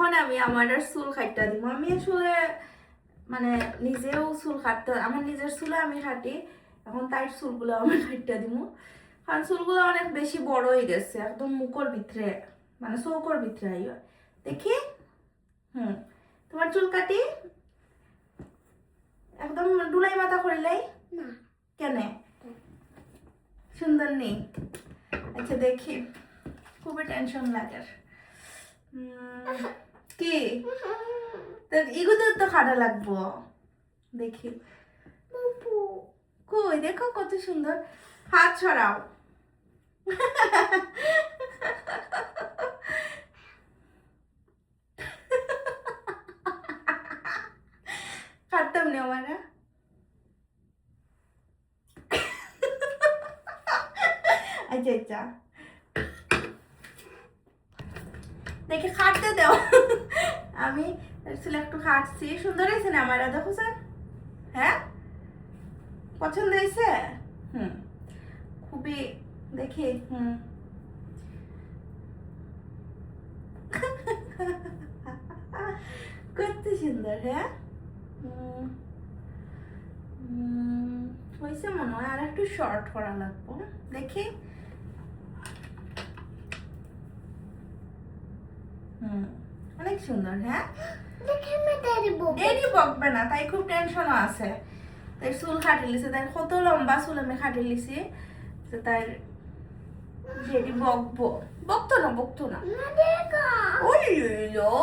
এখন আমি আমার চুল কাটটা দিব। আমি আসলে মানে নিজেও চুল কাটতে, আমার নিজের চুলে আমি কাটি, এখন তাই চুলগুলো আমি কাটটা দিব। কারণ চুলগুলো অনেক বেশি বড় হয়ে গেছে, একদম মুখের ভিতরে, মানে চৌকর ভিতরে আইয়া দেখি। তোমার চুল কাটি একদম ডুলাই মাথা করিলাই না কেন? সুন্দর নেই? আচ্ছা দেখি, খুবই টেনশন লাগে। কি এগুলো তো খাটা লাগবো, দেখি। কই দেখো কত সুন্দর। হাত ছড়াও। কাটতাম না আমার। আচ্ছা আচ্ছা দেখি খাটতে দাও। আমি আসলে একটু খাটছি। সুন্দর হয়েছে না আমার? দেখো স্যার, হ্যাঁ পছন্দ হয়েছে? খুবই, দেখি। কত সুন্দর, হ্যাঁ। হয়েছে মনে হয়, আর একটু শর্ট করা লাগবে, দেখি। অনেক সুন্দর, হ্যাঁ। দেরি বকবে না, তাই খুব টেনশনও আছে। তাই চুল কাটি লিছে, তাই কত লম্বা চুল আমি কাটি লিছি, তাই দেরি বকবো। বকতো না, বকতো না। ওই লো